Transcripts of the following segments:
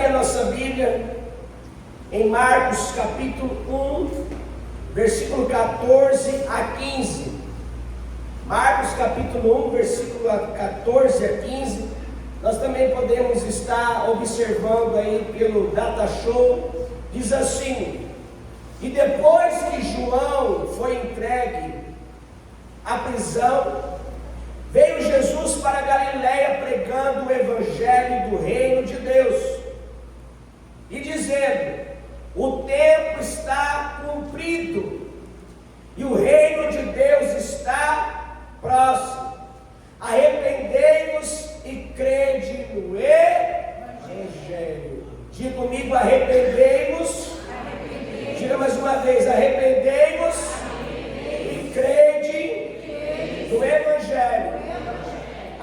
a nossa Bíblia em Marcos capítulo 1, versículo 14 a 15. Marcos capítulo 1, versículo 14 a 15. Nós também podemos estar observando aí pelo Data Show. Diz assim: e depois que João foi entregue à prisão, veio Jesus para Galiléia pregando o evangelho do reino de Deus e dizendo: o tempo está cumprido e o reino de Deus está próximo. Arrependei-vos e crede no evangelho. Diga comigo: arrependei-vos. Diga mais uma vez: arrependei-vos e crede no evangelho.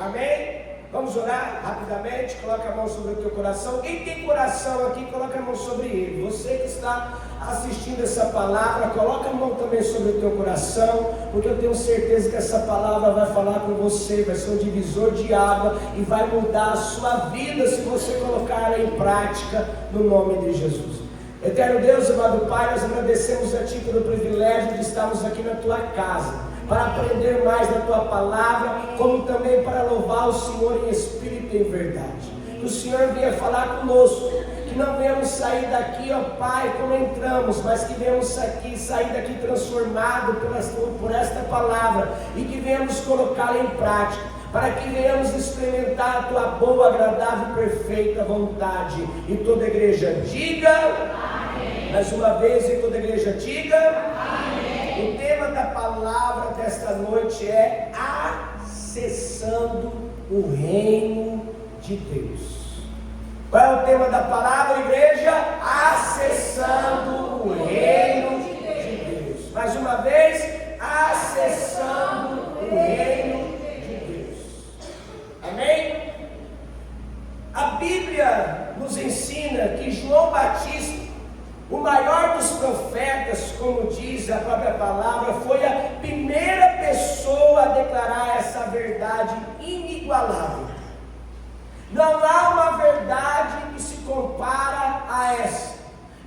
Amém? Vamos orar rapidamente. Coloca a mão sobre o teu coração. Quem tem coração aqui, coloca a mão sobre ele. Você que está assistindo essa palavra, coloca a mão também sobre o teu coração, porque eu tenho certeza que essa palavra vai falar com você, vai ser um divisor de água e vai mudar a sua vida se você colocar ela em prática, no nome de Jesus. Eterno Deus, amado Pai, nós agradecemos a Ti pelo privilégio de estarmos aqui na Tua casa, para aprender mais da Tua palavra, como também para louvar o Senhor em espírito e em verdade. Que o Senhor venha falar conosco, que não venhamos sair daqui, ó Pai, como entramos, mas que venhamos sair daqui transformado por esta palavra, e que venhamos colocá-la em prática, para que venhamos experimentar a Tua boa, agradável e perfeita vontade. E toda a igreja diga amém. Mais uma vez, e toda a igreja diga amém. O tema da palavra desta noite é acessando o reino de Deus. Qual é o tema da palavra, igreja? Acessando o reino de Deus. Mais uma vez, acessando o reino de Deus. Amém? A Bíblia nos ensina que João Batista, o maior dos profetas, como diz a própria palavra, foi a primeira pessoa a declarar essa verdade inigualável. Não há uma verdade que se compara a essa.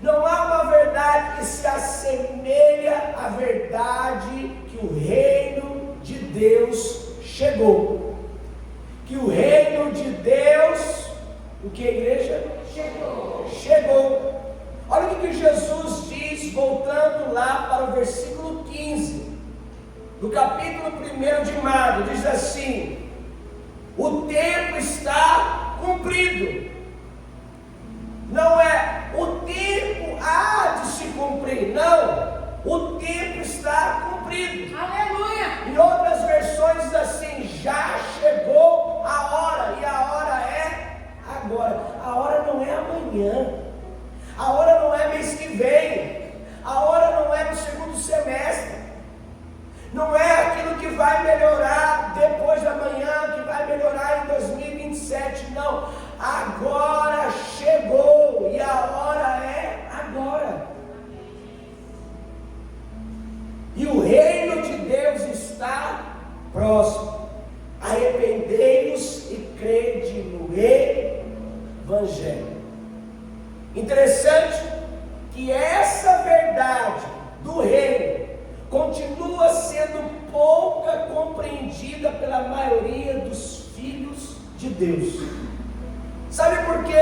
Não há uma verdade que se assemelha à verdade que o reino de Deus chegou. Que o reino de Deus, o que a igreja? Chegou. Olha o que Jesus diz, voltando lá para o versículo 15, do capítulo 1 de Marcos, diz assim: o tempo está cumprido. Não é o tempo há de se cumprir, não, o tempo está cumprido. Aleluia! Em outras versões diz assim: já chegou a hora, e a hora é agora. A hora não é amanhã, a hora não é mês que vem, a hora não é no segundo semestre, não é aquilo que vai melhorar depois da manhã, que vai melhorar em 2027, não. Agora chegou, e a hora é agora. E o reino de Deus está próximo. Arrependei-vos e crede no evangelho. Interessante que essa verdade do reino continua sendo pouca compreendida pela maioria dos filhos de Deus. Sabe por quê?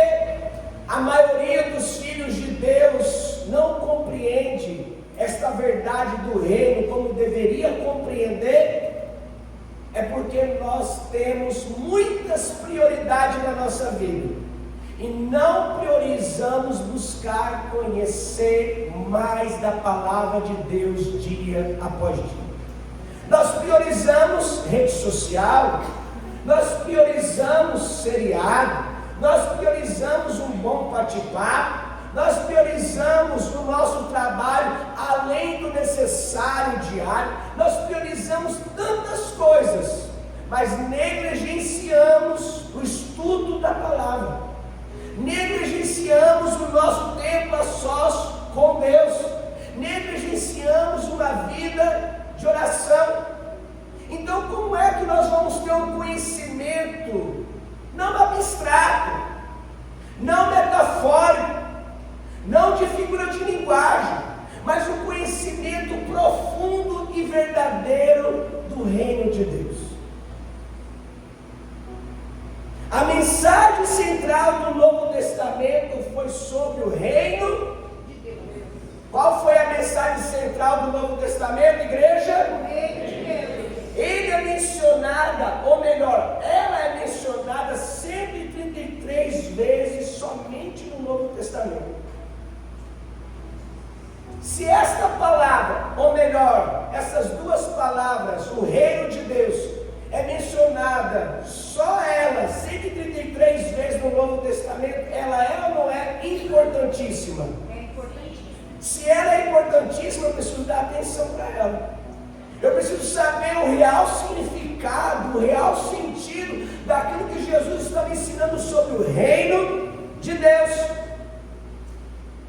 A maioria dos filhos de Deus não compreende esta verdade do reino como deveria compreender. É porque nós temos muitas prioridades na nossa vida e não priorizamos buscar conhecer mais da palavra de Deus dia após dia. Nós priorizamos rede social, nós priorizamos seriado, nós priorizamos um bom bate-papo, nós priorizamos o nosso trabalho além do necessário diário, nós priorizamos tantas coisas, mas negligenciamos o estudo da palavra, negligenciamos o nosso tempo a sós com Deus, negligenciamos uma vida de oração. Então, como é que nós vamos ter um conhecimento não abstrato, não metafórico, A mensagem central do Novo Testamento foi sobre o reino de Deus. Qual foi a mensagem central do Novo Testamento, igreja? O reino de Deus. Ele é mencionada, ou melhor, ela é mencionada 133 vezes somente no Novo Testamento. Se esta palavra, ou melhor, essas duas palavras, o reino de Deus, é mencionada só ela 133 vezes no Novo Testamento, ela é ou não é importantíssima? É importantíssima. Se ela é importantíssima, eu preciso dar atenção para ela. Eu preciso saber o real significado, o real sentido daquilo que Jesus estava ensinando sobre o reino de Deus.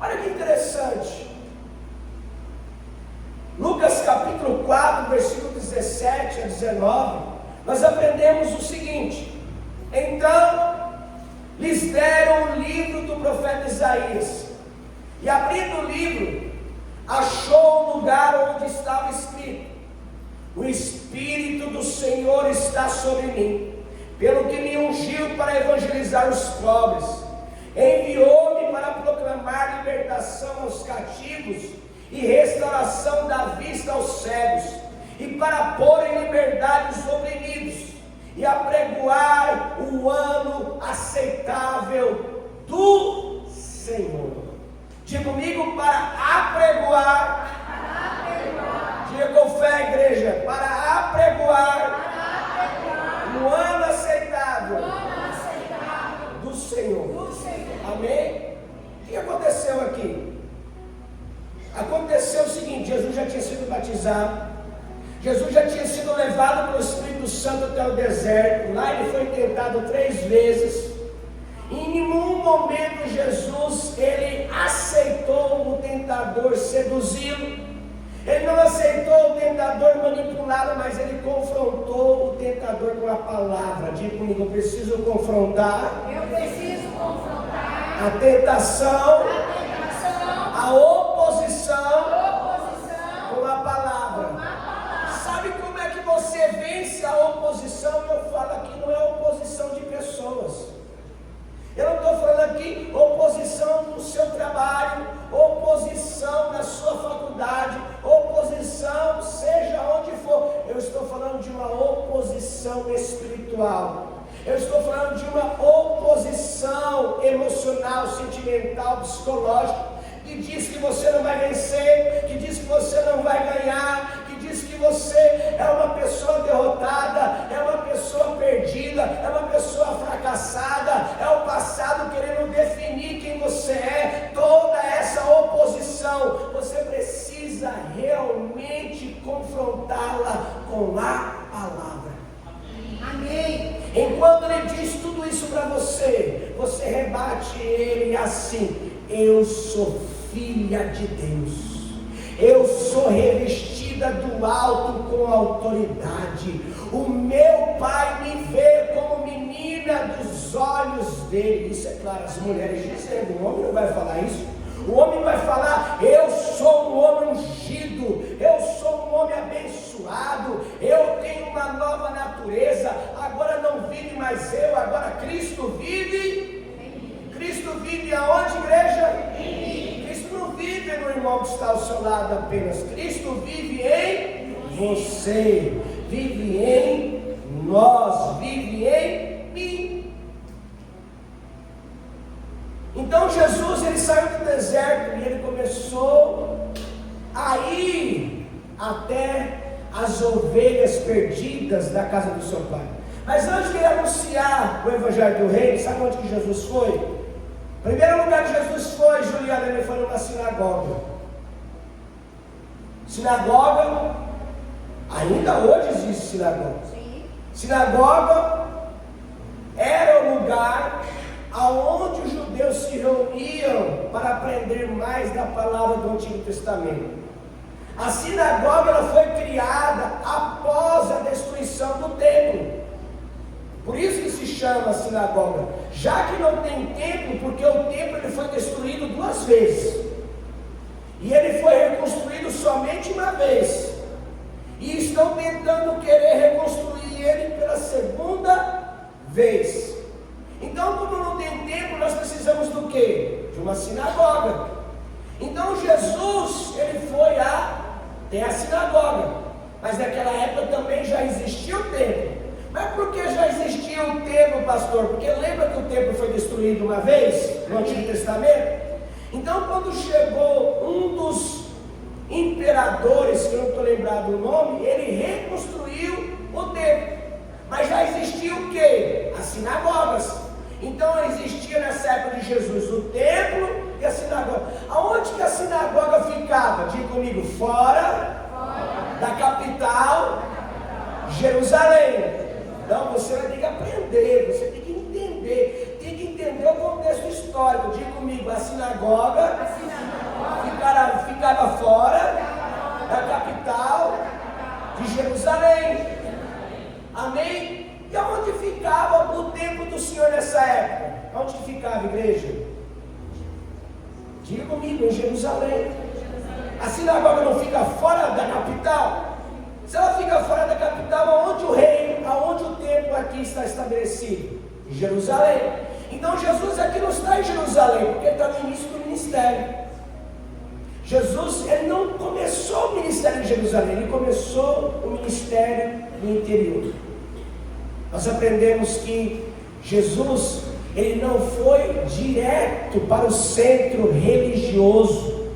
Olha que interessante. Lucas capítulo 4, versículo 17 a 19, nós aprendemos o seguinte: então lhes deram o livro do profeta Isaías, e abrindo o livro, achou o lugar onde estava escrito: o Espírito do Senhor está sobre mim, pelo que me ungiu para evangelizar os pobres, enviou-me para proclamar libertação aos cativos e restauração da vista aos cegos, e para pôr em liberdade os oprimidos, e apregoar o ano aceitável do Senhor. Diga comigo: para apregoar. Diga com fé, igreja: para apregoar o ano aceitável do Senhor. Amém? O que aconteceu aqui? Aconteceu o seguinte: Jesus já tinha sido batizado, Jesus já tinha sido levado pelo Espírito Santo até o deserto. Lá ele foi tentado 3 vezes. Em nenhum momento Jesus ele aceitou o tentador seduzi-lo. Ele não aceitou o tentador manipulá-lo, mas ele confrontou o tentador com a palavra. Diga comigo: eu preciso confrontar. Eu preciso confrontar a tentação, a oposição com a palavra. Sabe como é que você vence a oposição? Eu falo aqui, não é oposição de pessoas. Eu não estou falando aqui oposição no seu trabalho, oposição na sua faculdade, oposição seja onde for. Eu estou falando de uma oposição espiritual. Eu estou falando de uma oposição emocional, sentimental, psicológica, que diz que você não vai vencer, que diz que você não vai ganhar, que diz que você é uma pessoa derrotada, é uma pessoa perdida, é uma pessoa fracassada, é o passado querendo definir quem você é. Toda essa oposição, você precisa realmente confrontá-la com a palavra. Amém. Enquanto ele diz tudo isso para você, você rebate ele assim: eu sou filha de Deus, eu sou revestida do alto com autoridade, o meu pai me vê como menina dos olhos dele. Isso é claro, as mulheres dizendo, o homem não vai falar isso. O homem vai falar: eu sou um homem ungido, eu sou um homem abençoado, eu tenho uma nova natureza, agora não vive mais eu, agora Cristo vive. Cristo vive aonde, igreja? Cristo não vive no irmão que está ao seu lado apenas. Cristo vive em você, vive em nós, vive em mim. Então Jesus ele saiu do deserto e ele começou a ir até as ovelhas perdidas da casa do seu pai. Mas antes de ele anunciar o evangelho do reino, sabe onde que Jesus foi? O primeiro lugar que Jesus foi, Juliana, ele foi numa sinagoga. Sinagoga, ainda hoje existe sinagoga. Sim. Sinagoga era o lugar aonde os judeus se reuniam para aprender mais da palavra do Antigo Testamento. A sinagoga ela foi criada após a destruição do templo. Por isso que se chama sinagoga, já que não tem templo, porque o templo ele foi destruído 2 vezes, e ele foi reconstruído somente uma vez, e estão tentando querer reconstruir ele pela 2ª vez. Então, como não tem templo, nós precisamos do quê? De uma sinagoga. Então Jesus, ele foi até a sinagoga, mas naquela época também já existia o templo. Mas por que já existia o templo, pastor? Porque lembra que o templo foi destruído uma vez no Antigo Testamento? Então quando chegou um dos imperadores, que eu não estou lembrado o nome, ele reconstruiu o templo. Mas já existia o que? As sinagogas. Então existia nessa época de Jesus o templo e a sinagoga. Aonde que a sinagoga ficava? Diga comigo, fora da capital, Jerusalém. Então você vai ter que aprender, você tem que entender o contexto histórico. Diga comigo, a sinagoga ficava fora da capital de Jerusalém. Amém? E aonde ficava o templo do Senhor nessa época? Onde que ficava, igreja? Diga comigo, em Jerusalém. A sinagoga não fica fora da capital? Se ela fica fora da capital, aonde o reino, aonde o templo aqui está estabelecido? Em Jerusalém. Então Jesus aqui não está em Jerusalém, porque ele está no início do ministério. Jesus, ele não começou o ministério em Jerusalém, ele começou o ministério no interior. Nós aprendemos que Jesus, ele não foi direto para o centro religioso,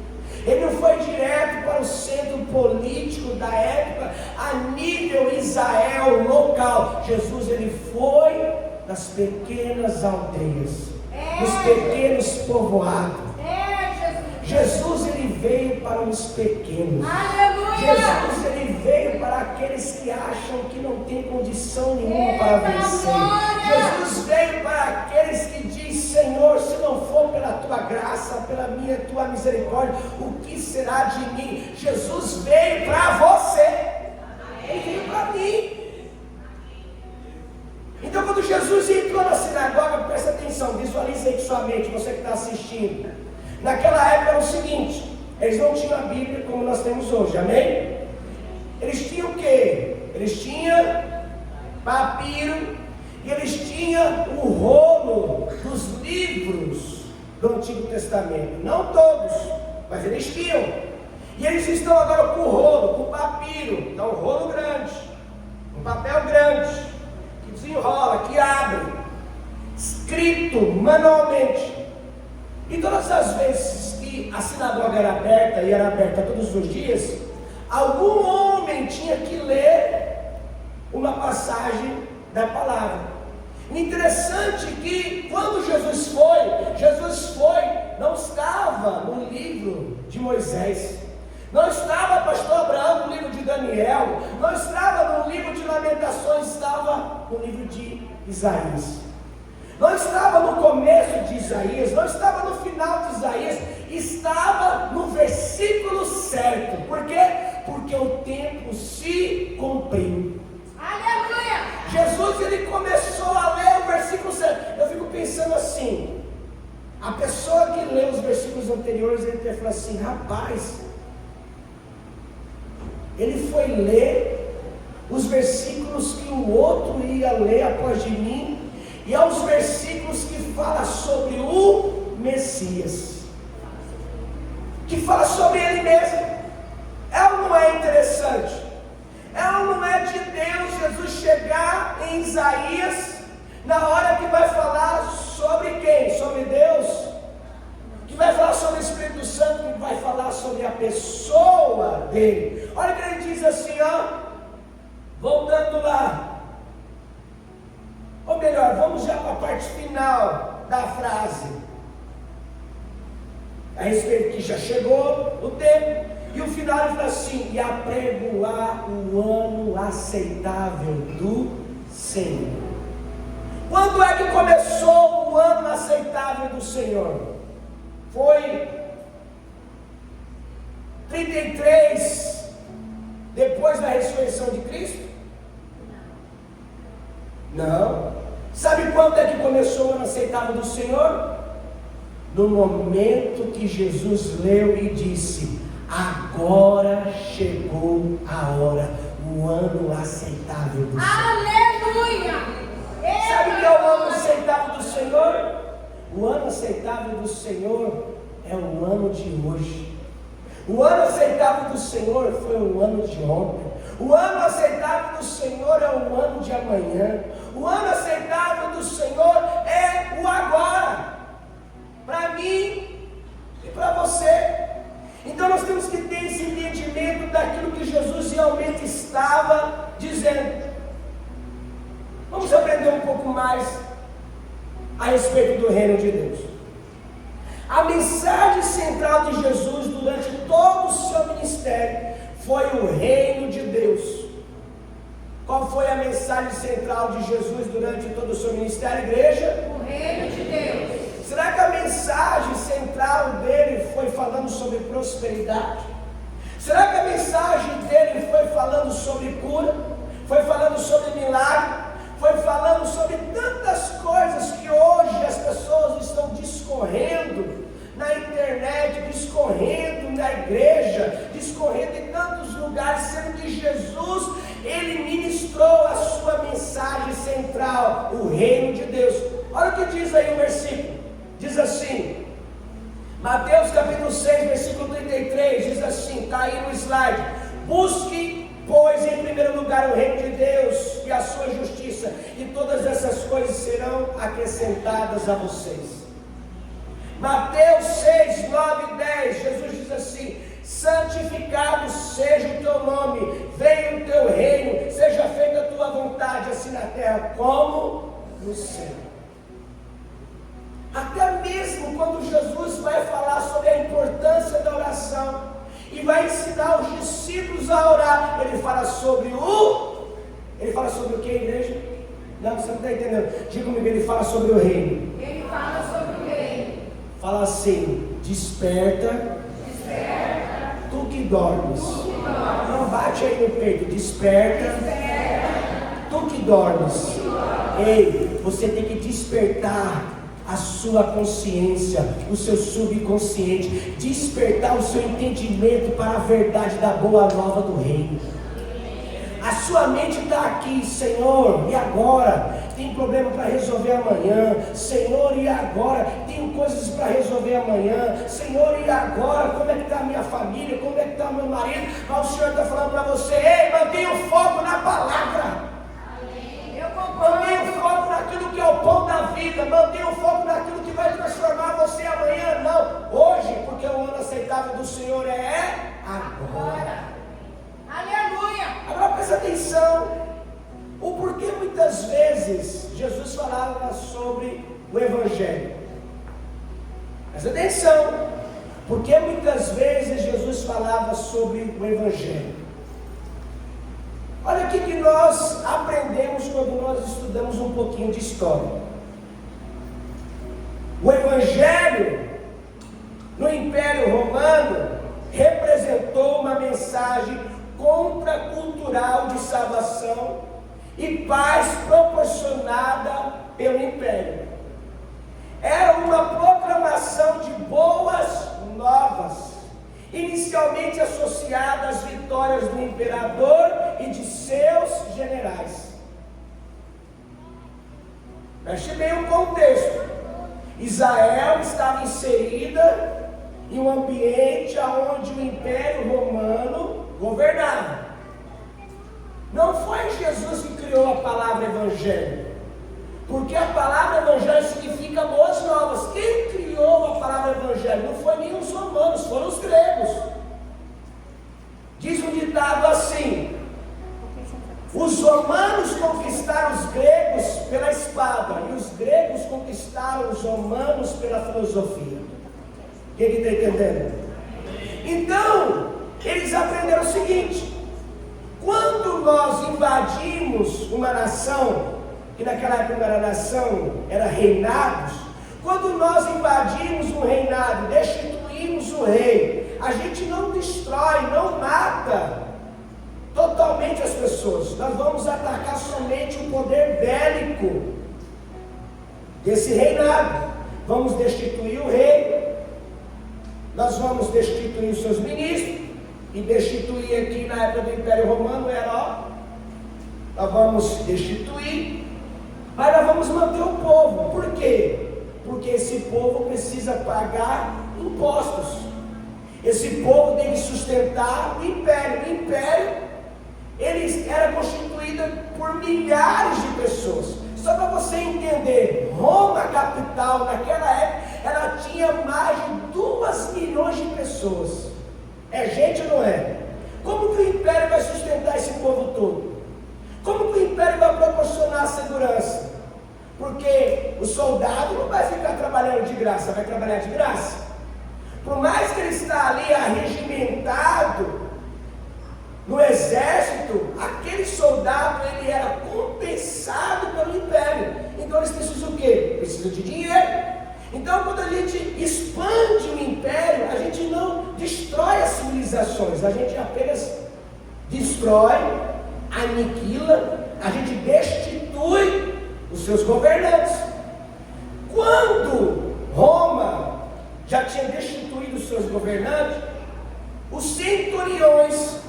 ele não foi direto para o centro político da época, a nível Israel local. Jesus, ele foi nas pequenas aldeias, nos pequenos povoados. Jesus, ele veio para os pequenos. Aleluia! Jesus, ele veio para aqueles que acham que não tem condição nenhuma para vencer. Jesus veio para aqueles que dizem: Senhor, se não for pela tua graça, pela tua misericórdia, o que será de mim? Jesus veio para você. Ele veio para mim. Então, quando Jesus entrou na sinagoga, presta atenção, visualize aí com sua mente, você que está assistindo. Naquela época era o seguinte: eles não tinham a Bíblia como nós temos hoje, amém? Eles tinham o quê? Eles tinham papiro e eles tinham o rolo dos livros do Antigo Testamento. Não todos, mas eles tinham. E eles estão agora com o rolo, com o papiro. Então, um rolo grande, um papel grande, que desenrola, que abre, escrito manualmente. E todas as vezes que a sinagoga era aberta, e era aberta todos os dias, algum homem tinha que ler uma passagem da palavra. Interessante que quando Jesus foi, não estava no livro de Moisés, não estava, pastor Abraão, no livro de Daniel, não estava no livro de Lamentações, estava no livro de Isaías. Não estava no começo de Isaías, não estava no final de Isaías, estava no versículo certo. Por quê? Porque o tempo se cumpriu. Aleluia! Jesus, ele começou a ler o versículo certo. Eu fico pensando assim, a pessoa que lê os versículos anteriores, ele deve falar assim: rapaz, ele foi ler os versículos que o outro ia ler após de mim, e aos versículos que fala sobre o Messias, que fala sobre ele mesmo. É ou não é interessante? É ou não é de Deus Jesus chegar em Isaías, na hora que vai falar sobre quem? Sobre Deus, que vai falar sobre o Espírito Santo, que vai falar sobre a pessoa dele. Olha que ele diz assim, voltando lá, ou melhor, vamos já para a parte final da frase, a respeito que já chegou o tempo, e o final ele fala assim: e apregoar o ano aceitável do Senhor. Quando é que começou o ano aceitável do Senhor? Foi 33 depois da ressurreição de Cristo? Não. Sabe quando é que começou o ano aceitável do Senhor? No momento que Jesus leu e disse: agora chegou a hora, o ano aceitável do Senhor. Aleluia! Sabe o que é o ano aceitável do Senhor? O ano aceitável do Senhor é o ano de hoje. O ano aceitável do Senhor foi o ano de ontem. O ano aceitável do Senhor é o ano de amanhã. O ano aceitável do Senhor é o agora, para mim e para você. Então nós temos que ter esse entendimento daquilo que Jesus realmente estava dizendo. Vamos aprender um pouco mais a respeito do reino de Deus. A mensagem central de Jesus durante todo o seu ministério foi o reino de Deus. Qual foi a mensagem central de Jesus durante todo o seu ministério, igreja? O reino de Deus. Será que a mensagem central dele foi falando sobre prosperidade? Será que a mensagem dele foi falando sobre cura? Foi falando sobre milagre? Foi falando sobre tantas coisas que hoje as pessoas estão discorrendo na internet, discorrendo na igreja, discorrendo em tantos lugares, sendo que Jesus, ele ministrou a sua mensagem central, o reino de Deus. Olha o que diz aí o versículo, diz assim, Mateus capítulo 6, versículo 33, diz assim, está aí no slide: busque, pois, em primeiro lugar o reino de Deus e a sua justiça, e todas essas coisas serão acrescentadas a vocês. Mateus 6, 9 e 10, Jesus diz assim: santificado seja o teu nome, venha o teu reino, seja feita a tua vontade, assim na terra como no céu. Até mesmo quando Jesus vai falar sobre a importância da oração e vai ensinar os discípulos a orar, ele fala sobre o que, igreja? Não, você não está entendendo. Diga comigo, ele fala sobre o reino. Ele fala sobre o reino. Fala assim: desperta, tu que dormes. Não bate aí no peito, desperta, tu que dormes. Ei, você tem que despertar a sua consciência, o seu subconsciente, despertar o seu entendimento para a verdade da boa nova do reino. A sua mente está aqui: Senhor, e agora? Tem problema para resolver amanhã. Senhor, e agora? Tenho coisas para resolver amanhã. Senhor, e agora? Como é que está a minha família? Como é que está o meu marido? Mas o Senhor está falando para você: ei, mantenha o foco na palavra. Mantenha o foco naquilo que é o pão da vida. Mantenha o foco naquilo que vai transformar você amanhã. Não, hoje, porque o ano aceitável do Senhor é agora. Aleluia. Agora presta atenção. O porquê muitas vezes Jesus falava sobre o Evangelho. Presta atenção. Porque muitas vezes Jesus falava sobre o Evangelho. Olha o que nós aprendemos quando nós estudamos um pouquinho de história. O Evangelho no Império Romano representou uma mensagem contracultural de salvação e paz proporcionada pelo Império. Era uma proclamação de boas novas, inicialmente associada às vitórias do imperador e de seus generais. Preste bem o contexto. Israel estava inserida em um ambiente onde o Império Romano governava. Não foi Jesus que criou a palavra evangelho, porque a palavra evangelho significa boas novas. Quem criou a palavra evangelho não foi nem os romanos, foram os gregos. Diz um ditado assim: os romanos conquistaram os gregos pela espada, e os gregos conquistaram os romanos pela filosofia. Quem está entendendo? Então, eles aprenderam o seguinte: quando nós invadimos uma nação, que naquela época não era nação, era reinados, quando nós invadimos um reinado, destituímos o rei, a gente não destrói, não mata totalmente as pessoas, nós vamos atacar somente o poder bélico desse reinado. Vamos destituir o rei, nós vamos destituir os seus ministros, e destituir aqui na época do Império Romano era, nós vamos destituir, mas nós vamos manter o povo. Por quê? Porque esse povo precisa pagar impostos. Esse povo tem que sustentar o império. O império, ele era constituído por milhares de pessoas. Só para você entender, Roma, capital, naquela época, ela tinha mais de 2 milhões de pessoas. É gente ou não é? Como que o império vai sustentar esse povo todo? Como que o império vai proporcionar segurança? Porque o soldado não vai ficar trabalhando de graça, vai trabalhar de graça. Por mais que ele está ali arregimentado no exército, aquele soldado ele era compensado pelo império. Então eles precisam o quê? Precisam de dinheiro. Então quando a gente expande o império, a gente não destrói as civilizações, a gente apenas destrói, aniquila, a gente destitui os seus governantes. Quando Roma já tinha destituído os seus governantes, os centuriões,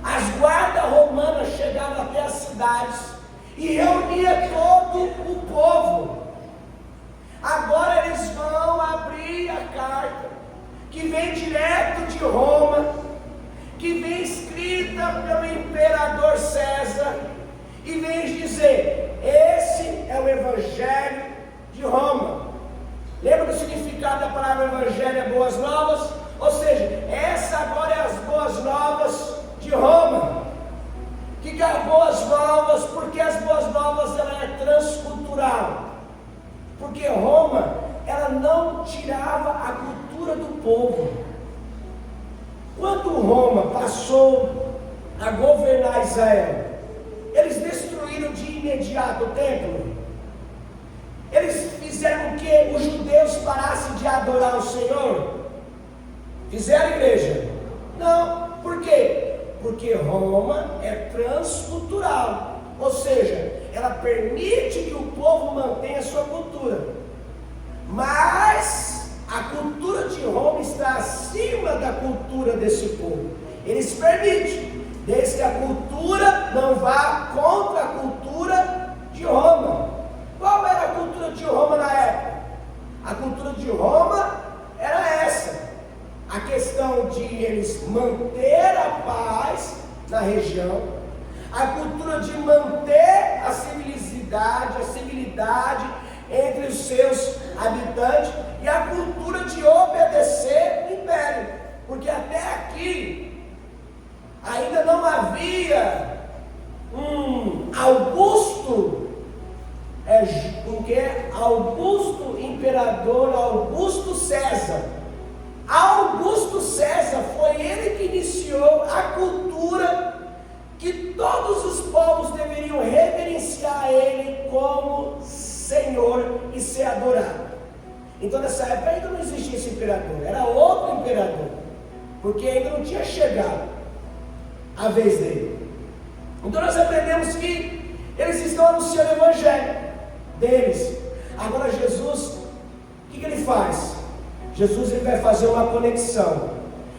as guardas romanas chegavam até as cidades e reunia todo o povo. Agora eles vão abrir a carta que vem direto de Roma, que vem escrita pelo imperador César, e vem dizer: esse é o Evangelho de Roma. Lembra do significado da palavra Evangelho é boas novas? Ou seja, essa agora é as boas novas de Roma. Que é boas novas? Porque as boas novas ela é transcultural. Porque Roma, ela não tirava a cultura do povo. Quando Roma passou a governar Israel, eles destruíram de imediato o templo. Eles fizeram que os judeus parassem de adorar o Senhor? Fizeram, igreja? Não. Por quê? Porque Roma é transcultural. Ou seja, ela permite que o povo mantenha a sua cultura. Mas a cultura de Roma está acima da cultura desse povo. Eles permitem, desde que a cultura não vá contra a cultura de Roma. Qual era a cultura de Roma na época? A cultura de Roma era essa: a questão de eles manter a paz na região, a cultura de manter a civilidade entre os seus habitantes, e a cultura de obedecer o império, porque até aqui ainda não havia Augusto imperador, Augusto César. Augusto César foi ele que iniciou a cultura que todos os povos deveriam reverenciar ele como Senhor e ser adorado. Então nessa época ainda não existia esse imperador, era outro imperador, porque ainda não tinha chegado a vez dele. Então nós aprendemos que eles estão anunciando o evangelho deles. Agora Jesus, o que ele faz? Jesus ele vai fazer uma conexão.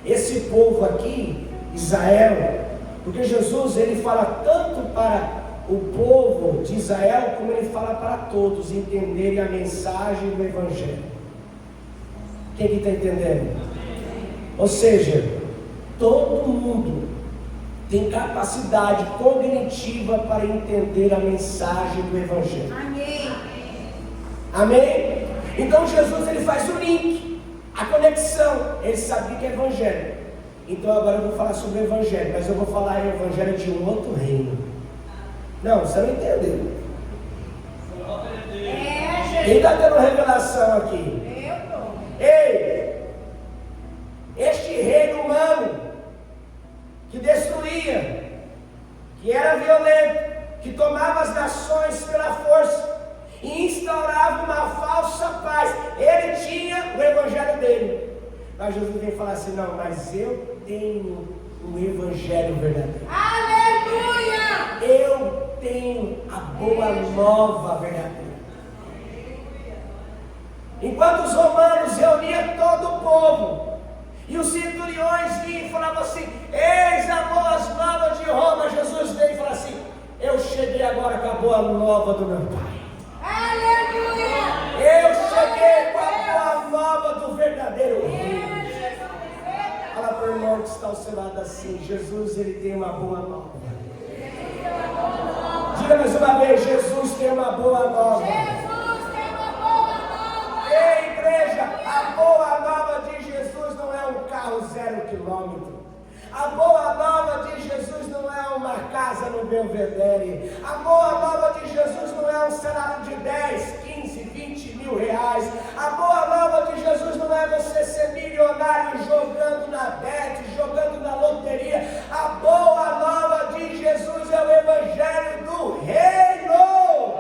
Esse povo aqui, Israel, porque Jesus ele fala tanto para o povo de Israel, como ele fala para todos entenderem a mensagem do evangelho. Quem que está entendendo? Ou seja, todo mundo tem capacidade cognitiva para entender a mensagem do evangelho. Amém. Amém? Então Jesus ele faz o link, a conexão. Ele sabe o que é evangelho. Então agora eu vou falar sobre o evangelho, mas eu vou falar o evangelho de um outro reino. Não, você não entendeu. Quem está tendo revelação aqui? Eu estou. Ei, este reino humano que destruía, que era violento, que tomava as nações pela força e instaurava uma falsa paz, ele tinha o evangelho dele. Mas Jesus vem falar assim: não, mas eu tenho um evangelho verdadeiro. Aleluia! Eu tenho a boa nova verdadeira. Enquanto os romanos reuniam todo o povo, e os centuriões vinham e falavam assim: eis a boas novas de Roma. Jesus veio e falou assim: eu cheguei agora com a boa nova do meu Pai. Aleluia! Eu cheguei com a boa ao seu lado assim: Jesus, ele tem uma boa nova. Diga mais uma vez: Jesus tem uma boa nova. Jesus tem uma boa nova. Ei, igreja, a boa nova de Jesus não é um carro 0 quilômetro. A boa nova de Jesus não é uma casa no Belvedere. A boa nova de Jesus não é um salário de 10, 15, 20 mil reais. A boa nova de Jesus não é você ser milionário jogando na bet, jogando na loteria. A boa nova de Jesus é o evangelho do reino.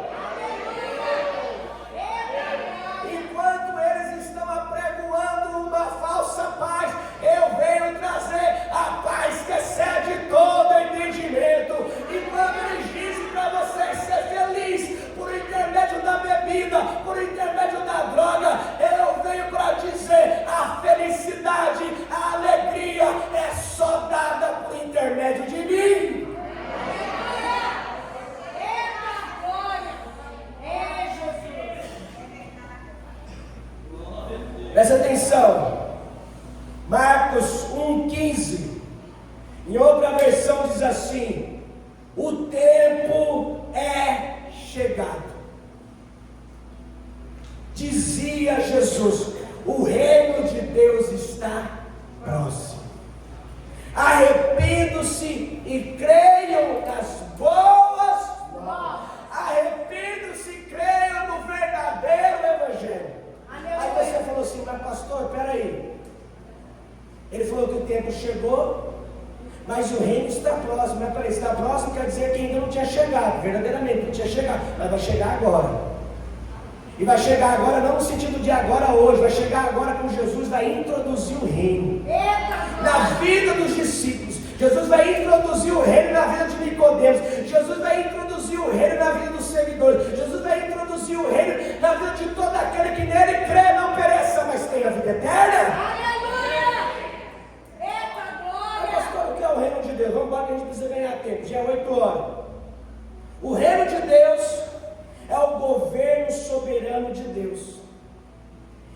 Enquanto eles estão apregoando uma falsa paz, eu venho trazer a paz que excede todo entendimento. E quando eles dizem para você ser feliz por intermédio da bebida, por intermédio da droga, eu venho para dizer: a felicidade, a alegria é só dada por intermédio de mim. Presta atenção, Marcos 1,15, em outra versão diz assim: o tempo é chegado. Dizia Jesus: o reino de Deus está próximo. Arrependam-se e creiam nas boas novas. Arrependam-se e creiam no verdadeiro evangelho. Aí você falou assim: mas pastor, peraí, ele falou que o tempo chegou, mas o reino está próximo. Mas peraí, está próximo quer dizer que ainda não tinha chegado, verdadeiramente não tinha chegado, mas vai chegar agora. E vai chegar agora não no sentido de agora hoje, vai chegar agora quando Jesus vai introduzir o reino na vida dos discípulos. Jesus vai introduzir o reino na vida de Nicodemos. Jesus vai introduzir o reino na vida dos seguidores. Jesus vai introduzir o reino na vida de todo aquele que nele crê, não pereça, mas tenha vida eterna. Aleluia! Eita glória! Pastor, o que é o reino de Deus? Vamos embora que a gente precisa ganhar tempo, já é 8 horas. O reino de Deus é o governo soberano de Deus,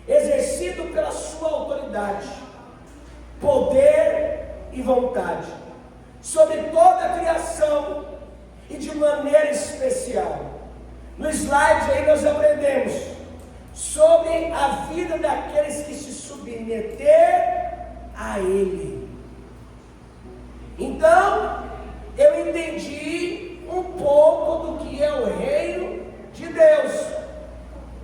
exercido pela sua autoridade, poder e vontade, sobre toda a criação e de maneira especial. No slide aí nós aprendemos sobre a vida daqueles que se submeter a Ele. Então, eu entendi um pouco do que é o reino de Deus.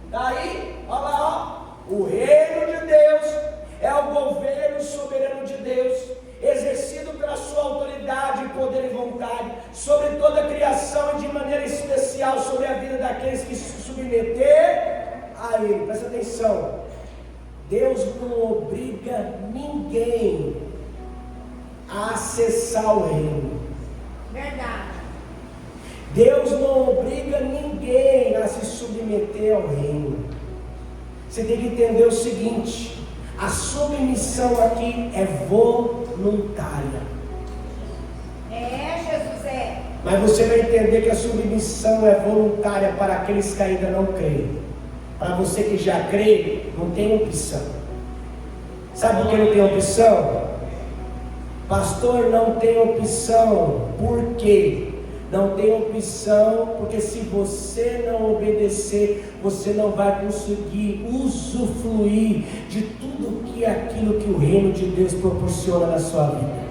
Daí, olha lá, ó, o reino de Deus é o governo soberano de Deus, exercido pela sua autoridade, poder e vontade, sobre toda a criação e de maneira especial sobre a vida daqueles que se submeter a Ele. Presta atenção, Deus não obriga ninguém a acessar o reino. Verdade. Deus não obriga ninguém a se submeter ao reino. Você tem que entender o seguinte: a submissão aqui é voluntária. Jesus é. Mas você vai entender que a submissão é voluntária para aqueles que ainda não creem. Para você que já crê, não tem opção. Sabe por que não tem opção? Pastor, não tem opção. Por quê? Não tem opção, porque se você não obedecer, você não vai conseguir usufruir de tudo que é aquilo que o reino de Deus proporciona na sua vida.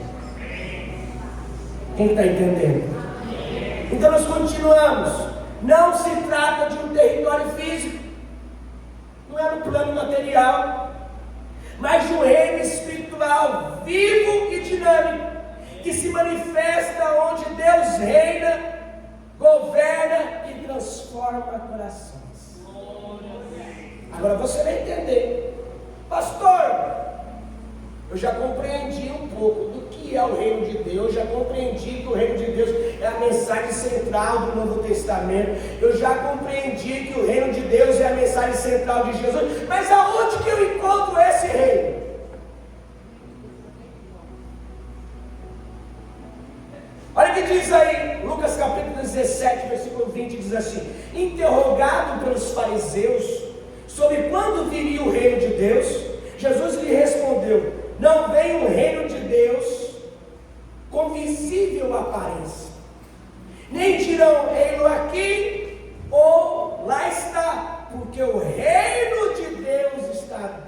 Quem está entendendo? Então nós continuamos. Não se trata de um território físico, não é no plano material, mas de um reino espiritual vivo e dinâmico, que se manifesta onde Deus reina, governa e transforma corações. Agora você vai entender, pastor, eu já compreendi um pouco do que é o reino de Deus, já compreendi que o reino de Deus é a mensagem central do Novo Testamento, eu já compreendi que o reino de Deus é a mensagem central de Jesus, mas aonde que eu encontro esse reino? Olha o que diz aí, Lucas capítulo 17, versículo 20, diz assim: interrogado pelos fariseus sobre quando viria o reino de Deus, Jesus lhe respondeu: não vem o reino de Deus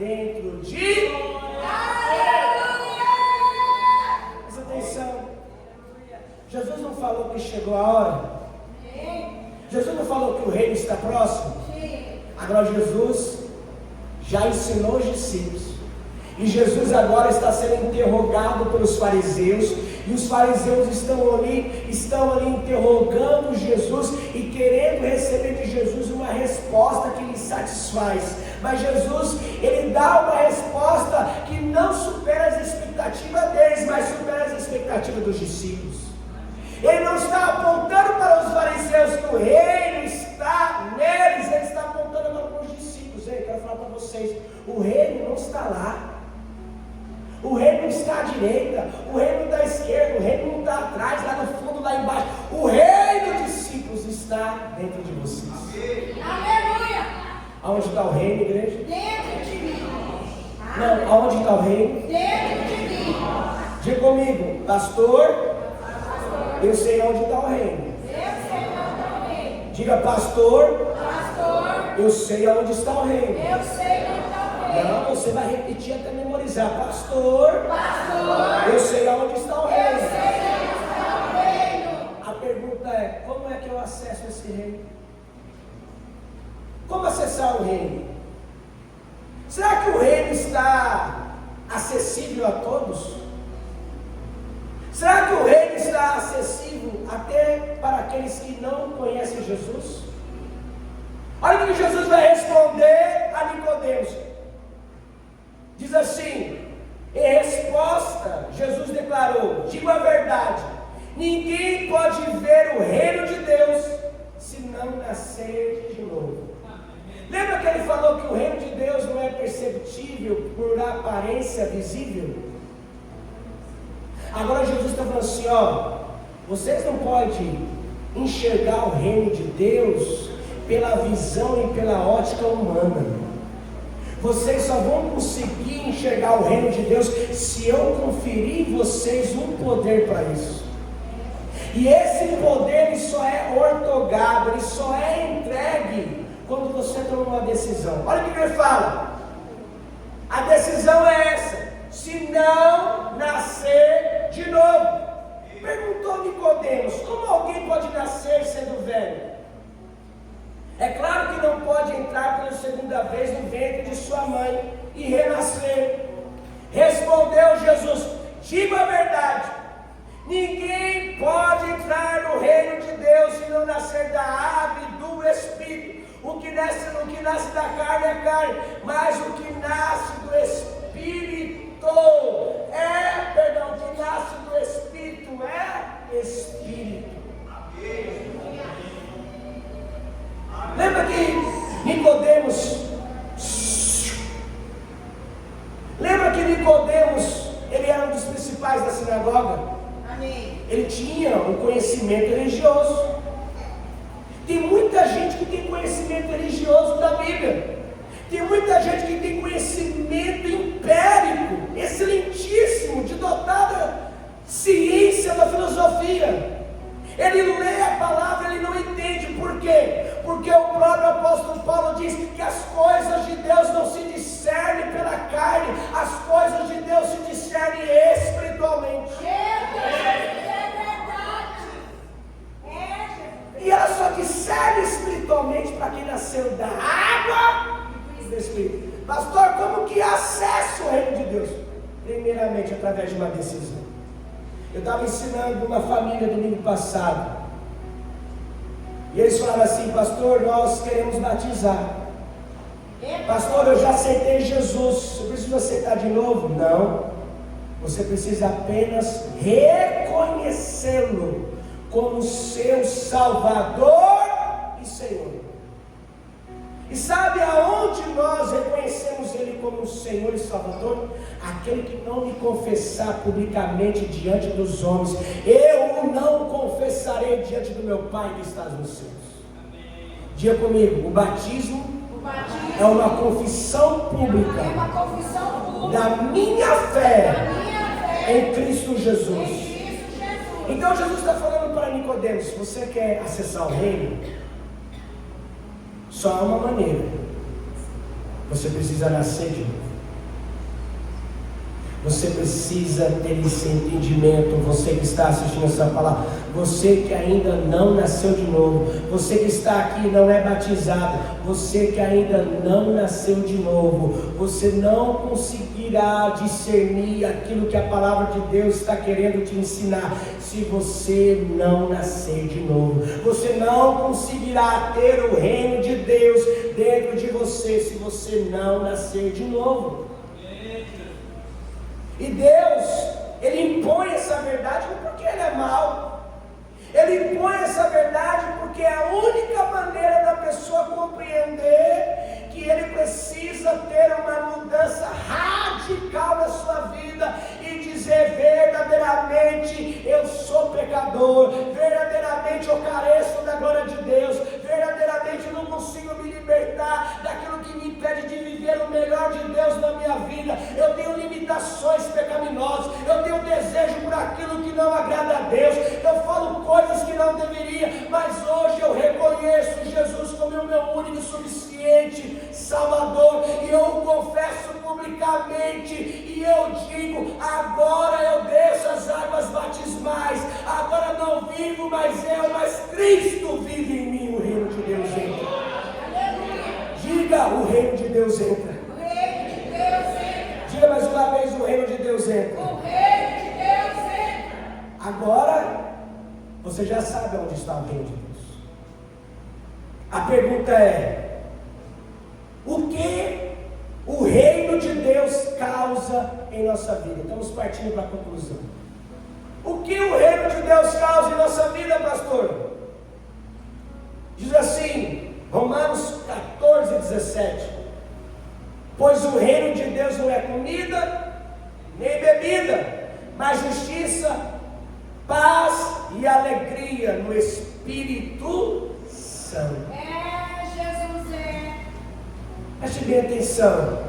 dentro de... Aleluia! Presta atenção. Jesus não falou que chegou a hora? Jesus não falou que o reino está próximo? Agora Jesus já ensinou os discípulos. E Jesus agora está sendo interrogado pelos fariseus. E os fariseus estão ali interrogando Jesus e querendo receber de Jesus uma resposta que lhes satisfaz. Mas Jesus, ele dá uma resposta que não supera as expectativas deles, mas supera as expectativas dos discípulos. Ele não está apontando para os fariseus que o reino está neles, ele está apontando para os discípulos. Eu quero falar para vocês, o reino não está lá. O reino não está à direita, o reino não está à esquerda, o reino não está atrás, lá no fundo, lá embaixo. O reino dos discípulos está dentro de vocês. Aleluia! Aonde está o reino, igreja? Dentro de mim. Não, aonde está o reino? Dentro de mim. Diga comigo, pastor, eu sei onde está o reino. Eu sei onde está o reino. Diga, pastor, Pastor, eu sei aonde está o reino. eu sei onde está o reino. Não, você vai repetir até memorizar. Pastor, Pastor, eu sei aonde está o eu reino. sei onde está o reino. A pergunta é, como é que eu acesso esse reino? Como acessar o reino? Será que o reino está acessível a todos? Será que o reino está acessível até para aqueles que não conhecem Jesus? Olha o que Jesus vai responder a Nicodemos. Diz assim, em resposta, Jesus declarou, digo a verdade, ninguém pode ver o reino de Deus se não nascer de novo. Lembra que ele falou que o reino de Deus não é perceptível por aparência visível? Agora Jesus está falando assim, ó, vocês não podem enxergar o reino de Deus pela visão e pela ótica humana. Vocês só vão conseguir enxergar o reino de Deus se eu conferir em vocês um poder para isso. E esse poder ele só é ortogado, ele só é entregue quando você toma uma decisão. Olha o que ele fala. A decisão é essa: se não nascer de novo. Perguntou Nicodemos: como alguém pode nascer sendo velho? É claro que não pode entrar pela segunda vez no ventre de sua mãe e renascer. Respondeu Jesus: digo a verdade, ninguém pode entrar no reino de Deus se não nascer da água e do Espírito. O que nasce da carne é carne, mas o que nasce do Espírito o que nasce do Espírito é Espírito. Lembra que Nicodemos, ele era um dos principais da sinagoga. Amém. Ele tinha um conhecimento religioso. Tem muita gente que tem conhecimento religioso da Bíblia. Tem muita gente que tem conhecimento empírico, excelentíssimo, de dotada ciência da filosofia. Ele lê a palavra, ele não entende. Por quê? Porque o próprio apóstolo Paulo diz que as coisas de Deus não se discernem pela carne, as coisas de Deus se discernem espiritualmente. E ela só discerne espiritualmente para quem nasceu da água e do Espírito. Pastor, como que acessa o reino de Deus? Primeiramente, através de uma decisão. Eu estava ensinando uma família domingo passado. E eles falaram assim: pastor, nós queremos batizar. Pastor, eu já aceitei Jesus, eu preciso aceitar de novo? Não. Você precisa apenas reconhecê-lo como seu Salvador e Senhor. E sabe aonde nós reconhecemos Ele como Senhor e Salvador? Aquele que não me confessar publicamente diante dos homens, eu não confessarei diante do meu Pai que está nos céus. Diga comigo, o batismo é uma confissão pública da minha fé em Cristo Jesus. Então Jesus está falando para Nicodemos: se você quer acessar o reino, só há uma maneira. Você precisa nascer de novo. Você precisa ter esse entendimento. Você que está assistindo essa palavra, você que ainda não nasceu de novo, você que está aqui e não é batizado, você que ainda não nasceu de novo, você não conseguirá discernir aquilo que a palavra de Deus está querendo te ensinar se você não nascer de novo. Você não conseguirá ter o reino de Deus dentro de você se você não nascer de novo. E Deus, Ele impõe essa verdade não porque Ele é mau. Ele impõe essa verdade porque é a única maneira da pessoa compreender que ele precisa ter uma mudança radical na sua vida e dizer verdadeiramente eu sou pecador, verdadeiramente eu careço da glória de Deus, verdadeiramente eu não consigo me libertar daquilo que me impede de viver o melhor de Deus na minha vida. Eu tenho limitações pecaminosas, eu tenho desejo por aquilo que não agrada a Deus, eu falo coisas que não deveria, mas hoje eu reconheço Jesus como o meu único e suficiente Salvador, e eu o confesso publicamente, e eu digo, agora eu desço as águas batismais, agora não vivo mais eu, mas Cristo vive em mim. O reino de Deus entra. Diga, o reino de Deus entra. O reino de Deus entra. Diga mais uma vez, o reino de Deus entra. O reino de Deus entra. Agora você já sabe onde está o reino de Deus. A pergunta é: o que o reino de Deus causa em nossa vida? Estamos partindo para a conclusão. O que o reino de Deus causa em nossa vida, pastor? Diz assim, Romanos 14:17: pois o reino de Deus não é comida, nem bebida, mas justiça, paz e alegria no Espírito Santo. Jesus é. Preste bem atenção.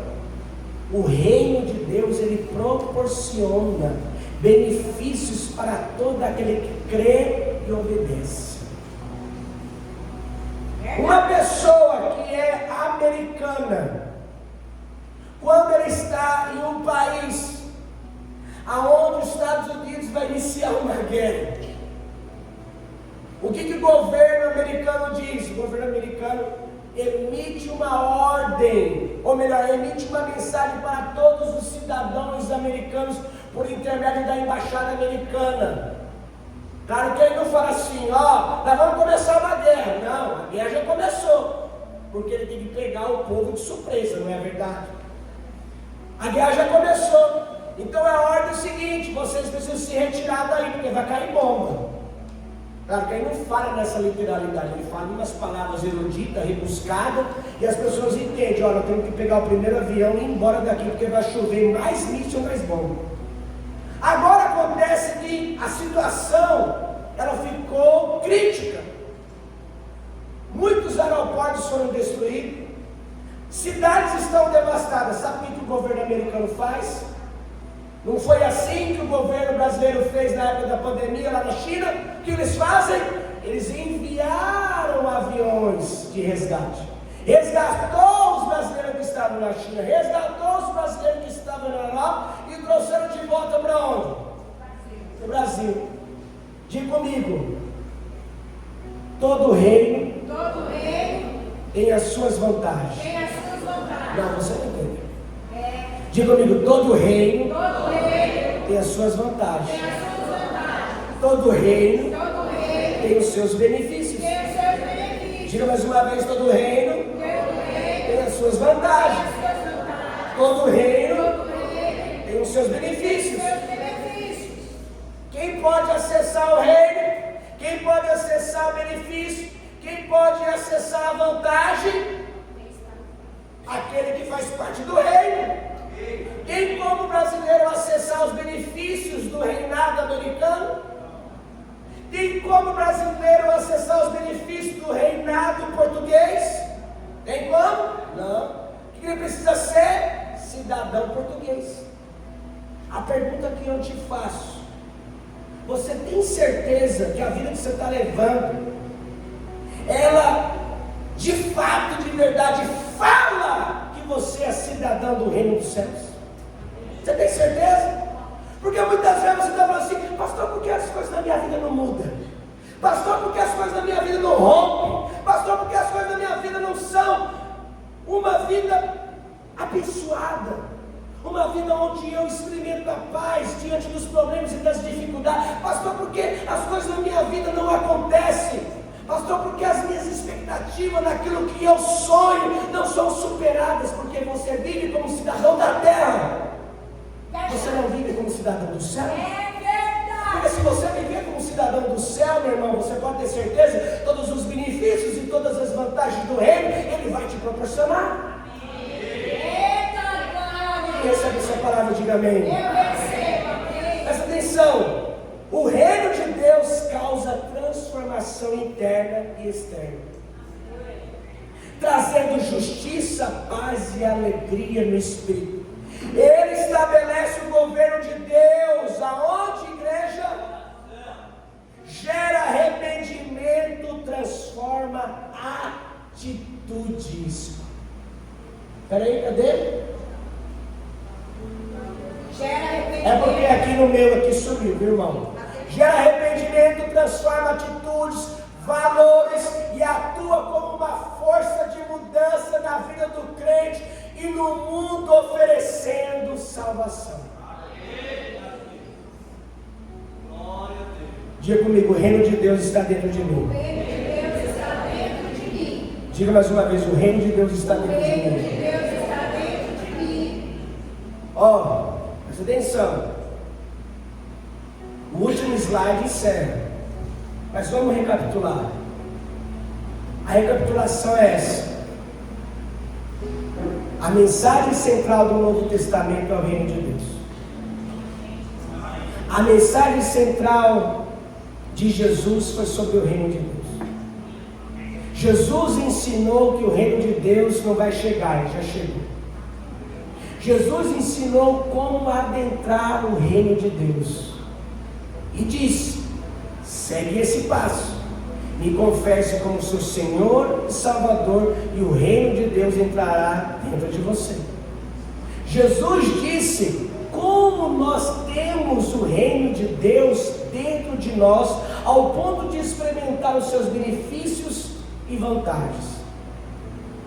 O reino de Deus, ele proporciona benefícios para todo aquele que crê e obedece. Uma pessoa que é americana, quando ela está em um país aonde os Estados Unidos vai iniciar uma guerra, o que o governo americano diz? O governo americano emite uma ordem, ou melhor, emite uma mensagem para todos os cidadãos americanos por intermédio da embaixada americana. Claro que ele não fala assim, ó, nós vamos começar uma guerra. Não, a guerra já começou, porque ele tem que pegar o povo de surpresa, não é verdade? A guerra já começou. Então a ordem é o seguinte: vocês precisam se retirar daí, porque vai cair bomba. Claro que ele não fala nessa literalidade, ele fala em umas palavras eruditas, rebuscadas, e as pessoas entendem, olha, temos que pegar o primeiro avião e ir embora daqui, porque vai chover mais míssil, mais bomba. Agora acontece que a situação, ela ficou crítica. Muitos aeroportos foram destruídos, cidades estão devastadas. Sabe o que o governo americano faz? Não foi assim que o governo brasileiro fez na época da pandemia lá na China? O que eles fazem? Eles enviaram aviões de resgate. Resgatou os brasileiros que estavam na China, resgatou os brasileiros que estavam na Europa e trouxeram de volta para onde? Para o Brasil. Diga comigo: todo reino tem as suas vantagens. Não, você não entendeu. Diga comigo: todo reino tem as suas vantagens. Todo reino tem os seus benefícios. Diga mais uma vez: todo reino tem as suas vantagens. Todo reino tem os seus benefícios. Quem pode acessar o reino? Quem pode acessar o benefício? Quem pode acessar a vantagem? Aquele que faz parte do reino. Tem como brasileiro acessar os benefícios do reinado americano? Tem como brasileiro acessar os benefícios do reinado português? Tem como? Não. O que ele precisa ser? Cidadão português. A pergunta que eu te faço: você tem certeza que a vida que você está levando, ela de fato, de verdade, fala que você é cidadão do reino dos céus? Você tem certeza? Porque muitas vezes você está falando assim: pastor, por que as coisas na minha vida não mudam? Pastor, por que as coisas na minha vida não rompem? Pastor, por que as coisas na minha vida não são uma vida abençoada? Uma vida onde eu experimento a paz diante dos problemas e das dificuldades. Pastor, por que as coisas na minha vida não acontecem? Pastor, porque as minhas expectativas naquilo que eu sonho não são superadas? Porque você vive como cidadão da terra. Você não vive como cidadão do céu? É verdade. Porque se você viver como cidadão do céu, meu irmão, você pode ter certeza, todos os benefícios e todas as vantagens do reino, Ele vai te proporcionar. Eita, glória. Recebe essa palavra, diga amém. Eu recebo, amém. Presta atenção. O reino de Deus causa transformação interna e externa, trazendo justiça, paz e alegria no Espírito. Ele estabelece o governo de Deus, aonde, igreja? Gera arrependimento, transforma atitudes. Peraí, cadê? Gera arrependimento. É porque aqui no meu aqui subiu, viu, irmão? Gera arrependimento, transforma atitudes, valores e atua como uma força de mudança na vida do crente e no mundo, oferecendo salvação. Diga comigo: o reino de Deus está dentro de mim. O reino de Deus está dentro de mim. Diga mais uma vez: o reino de Deus está O dentro de reino de mim. Deus está dentro de mim. Ó, presta atenção. O último slide encerra, mas vamos recapitular. A recapitulação é essa. A mensagem central do Novo Testamento é o reino de Deus. A mensagem central de Jesus foi sobre o reino de Deus. Jesus ensinou que o reino de Deus não vai chegar, ele já chegou. Jesus ensinou como adentrar o reino de Deus. E disse: segue esse passo, me confesse como seu Senhor e Salvador, e o reino de Deus entrará dentro de você. Jesus disse como nós temos o reino de Deus dentro de nós, ao ponto de experimentar os seus benefícios e vantagens.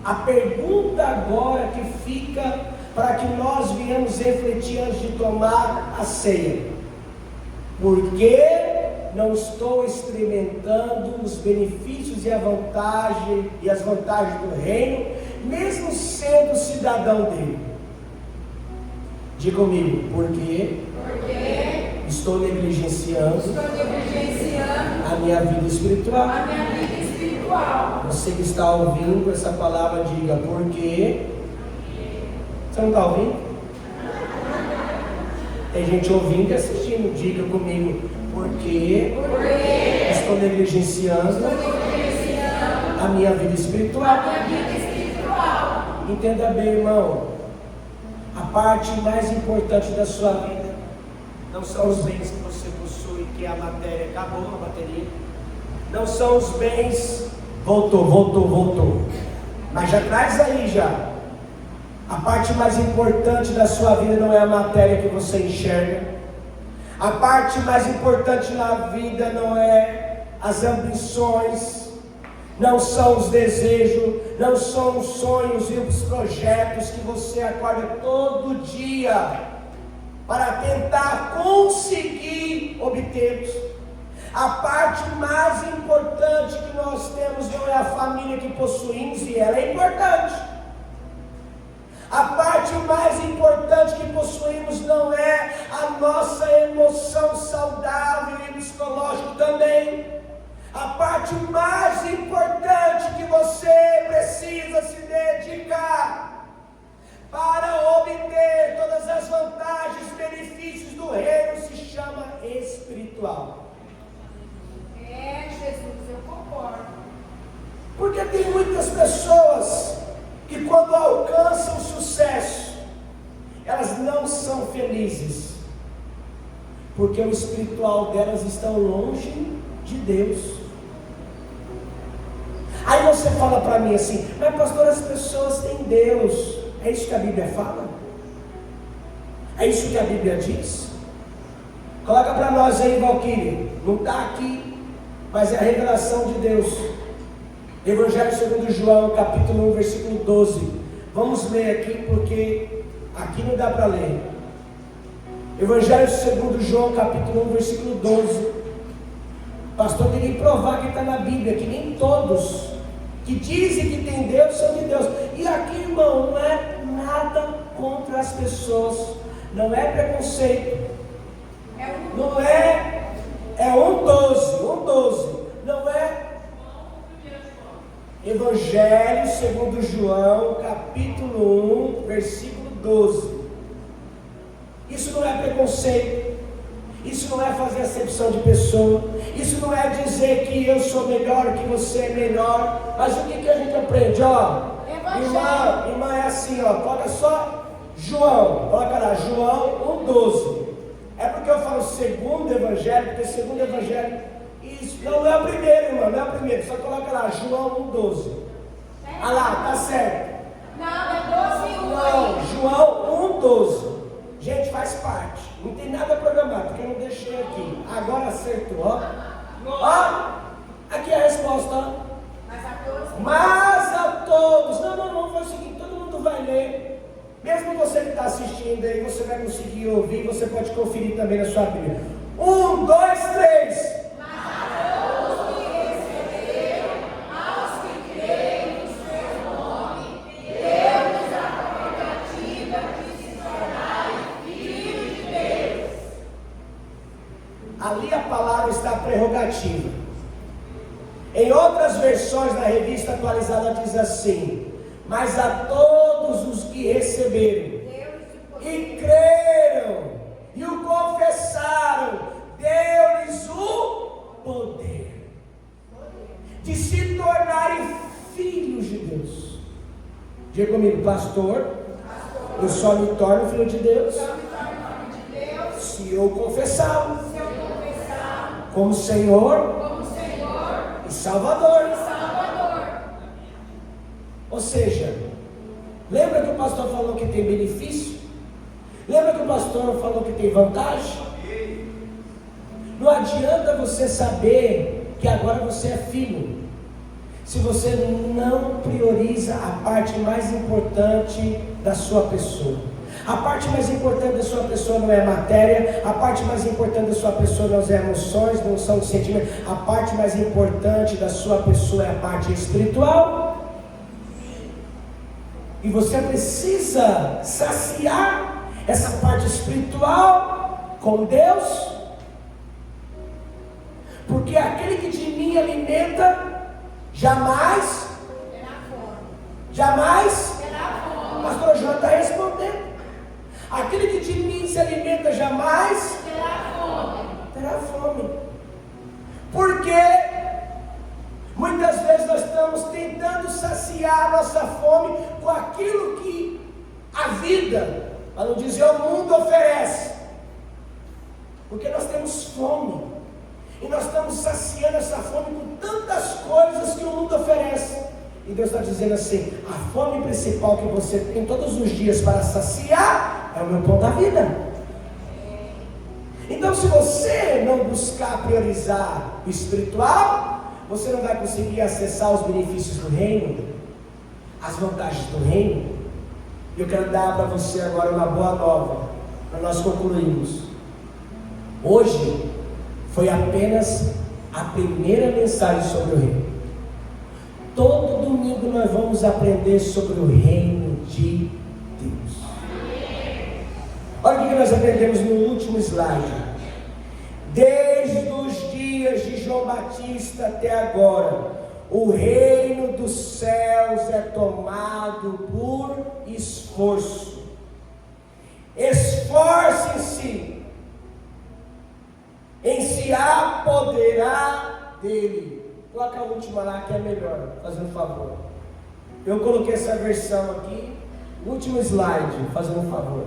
A pergunta agora que fica para que nós venhamos refletir antes de tomar a ceia: por que não estou experimentando os benefícios e as vantagens do reino, mesmo sendo cidadão dele? Diga comigo: por que estou negligenciando a minha vida espiritual? A minha vida espiritual. Você que está ouvindo essa palavra, diga: por que? Você não está ouvindo? Tem gente ouvindo e assistindo. Diga comigo: por que estou negligenciando a minha vida espiritual? Entenda bem, irmão. A parte mais importante da sua vida não são os bens que você possui, que é a matéria. Acabou a bateria. Não são os bens. Voltou. Mas já traz aí já. A parte mais importante da sua vida não é a matéria que você enxerga. A parte mais importante na vida não é as ambições, não são os desejos, não são os sonhos e os projetos que você acorda todo dia para tentar conseguir obtê-los. A parte mais importante que nós temos não é a família que possuímos, e ela é importante. A parte mais importante que possuímos não é a nossa emoção saudável e psicológica também. A parte mais importante que você precisa se dedicar para obter todas as vantagens e benefícios do reino se chama espiritual. É, Jesus, eu concordo. Porque tem muitas pessoas que quando alcançam sucesso, elas não são felizes, porque o espiritual delas está longe de Deus. Aí você fala para mim assim: mas pastor, as pessoas têm Deus. É isso que a Bíblia fala? É isso que a Bíblia diz? Coloca para nós aí, Valquíria. Não está aqui, mas é a revelação de Deus. Evangelho segundo João, capítulo 1, versículo 12. Vamos ler aqui, porque aqui não dá para ler. Evangelho segundo João, capítulo 1, versículo 12. O pastor tem que provar que está na Bíblia, que nem todos que dizem que tem Deus são de Deus. E aqui, irmão, não é nada contra as pessoas, não é preconceito, não é 1,12, não é. Evangelho segundo João, capítulo 1, versículo 12. Isso não é preconceito, isso não é fazer acepção de pessoa, isso não é dizer que eu sou melhor, que você é melhor. Mas o que a gente aprende? Irmã é assim, coloca só João, coloca lá, João 1,12. É porque eu falo segundo evangelho, porque segundo evangelho, isso não é o primeiro, irmão, não é o primeiro, só coloca lá, João 1,12. Ah lá, tá certo. Não, é 12 e 1. Não, João 1,12. Gente, faz parte. Não tem nada programado, porque eu não deixei aqui. Agora acertou, aqui é a resposta, Mas a todos. Não, faz o seguinte, todo mundo vai ler. Mesmo você que está assistindo aí, você vai conseguir ouvir, você pode conferir também na sua Bíblia. 1, 2, 3. Ali a palavra está prerrogativa. Em outras versões da revista atualizada diz assim: mas a todos os que receberam e creram e o confessaram, deu-lhes o poder de se tornarem filhos de Deus. Diga comigo, pastor, eu só me torno filho de Deus se eu confessá-lo como Senhor e Salvador. Ou seja, lembra que o pastor falou que tem benefício? Lembra que o pastor falou que tem vantagem? Não adianta você saber que agora você é filho, se você não prioriza a parte mais importante da sua pessoa. A parte mais importante da sua pessoa não é matéria, a parte mais importante da sua pessoa não são emoções, não são sentimentos, a parte mais importante da sua pessoa é a parte espiritual. E você precisa saciar essa parte espiritual com Deus, porque aquele que de mim alimenta jamais o pastor João está respondendo. Aquele que de mim se alimenta jamais terá fome. Porque muitas vezes nós estamos tentando saciar a nossa fome com aquilo que a vida, para não dizer o mundo, oferece. Porque nós temos fome e nós estamos saciando essa fome com tantas coisas que o mundo oferece. E Deus está dizendo assim: a fome principal que você tem todos os dias para saciar é o meu pão da vida. Então, se você não buscar priorizar o espiritual, você não vai conseguir acessar os benefícios do reino, as vantagens do reino. E eu quero dar para você agora uma boa nova, para nós concluirmos. Hoje foi apenas a primeira mensagem sobre o reino. Todo domingo nós vamos aprender sobre o reino de Deus. Olha o que nós aprendemos no último slide. Desde os dias de João Batista até agora, o reino dos céus é tomado por esforço. Esforce-se em se apoderar dele. Coloca a última lá que é melhor, fazendo um favor. Eu coloquei essa versão aqui, último slide, fazendo um favor.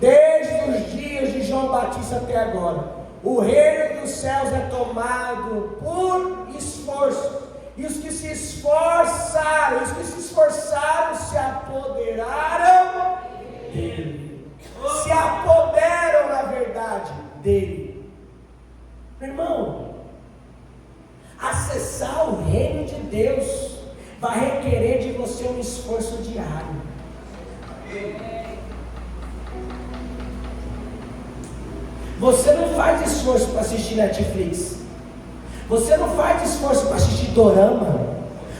Desde os dias de João Batista até agora, o reino dos céus é tomado por esforço. E os que se esforçaram, se apoderaram dele. Se apoderam, na verdade, dele. Meu irmão, acessar o reino de Deus vai requerer de você um esforço diário. Você não faz esforço para assistir Netflix. Você não faz esforço para assistir dorama.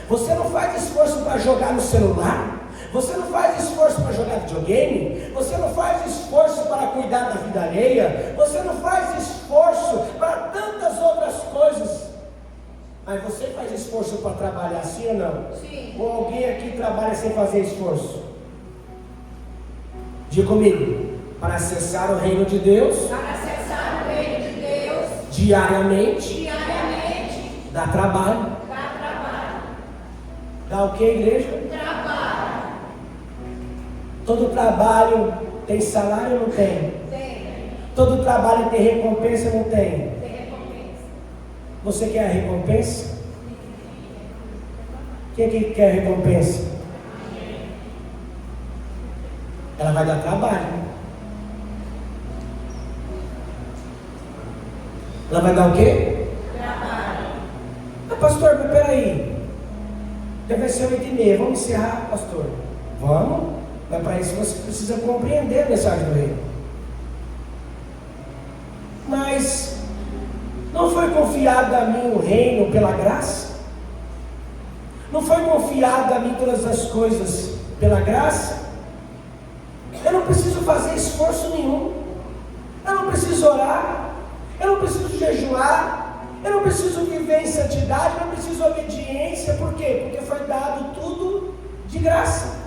Você não faz esforço para jogar no celular. Você não faz esforço para jogar videogame. Você não faz esforço para cuidar da vida alheia. Você não faz esforço para tantas outras coisas. Mas você faz esforço para trabalhar, sim ou não? Sim. Ou alguém aqui trabalha sem fazer esforço? Diga comigo. Para acessar o reino de Deus. Para acessar o reino de Deus. Diariamente. Dá trabalho. Dá o que, igreja? Trabalho. Todo trabalho tem salário ou não tem? Tem. Todo trabalho tem recompensa ou não tem? Tem recompensa. Você quer a recompensa? Quem que quer a recompensa? Ela vai dar trabalho. Ela vai dar o quê? Trabalho. Ah, pastor, mas peraí. Deve ser 8h30. Vamos encerrar, pastor? Vamos. Mas para isso você precisa compreender a mensagem do reino. Mas não foi confiado a mim o reino pela graça? Não foi confiado a mim todas as coisas pela graça? Eu não preciso fazer esforço nenhum. Eu não preciso orar. Eu não preciso jejuar. Eu não preciso viver em santidade. Eu não preciso obediência. Por quê? Porque foi dado tudo de graça.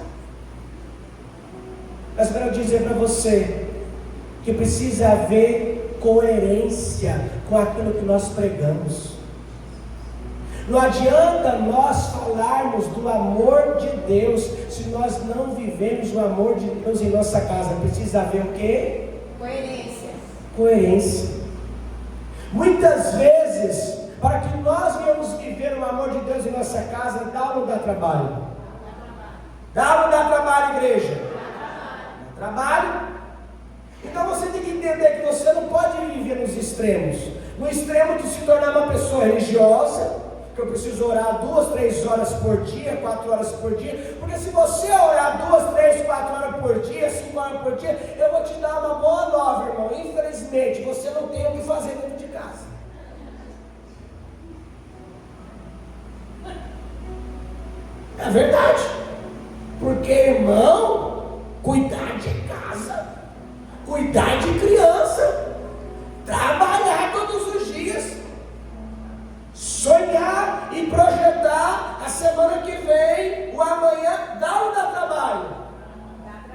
Mas eu quero dizer para você que precisa haver coerência com aquilo que nós pregamos. Não adianta nós falarmos do amor de Deus se nós não vivemos o amor de Deus em nossa casa. Precisa haver o quê? Coerência. Coerência. Muitas vezes, para que nós venhamos viver o amor de Deus em nossa casa, dá ou não dá trabalho? Dá ou não dá trabalho, igreja? Dá trabalho. Então você tem que entender que você não pode viver nos extremos. No extremo de se tornar uma pessoa religiosa, que eu preciso orar 2, 3 horas por dia, 4 horas por dia, porque se você orar 2, 3, 4 horas por dia, 5 horas por dia, eu vou te dar uma boa nova, irmão. Infelizmente, você não tem o que fazer dentro de casa. É verdade. Porque, irmão, cuidar de casa, cuidar de criança, trabalhar todos os dias, sonhar e projetar a semana que vem, o amanhã, dá ou dá trabalho?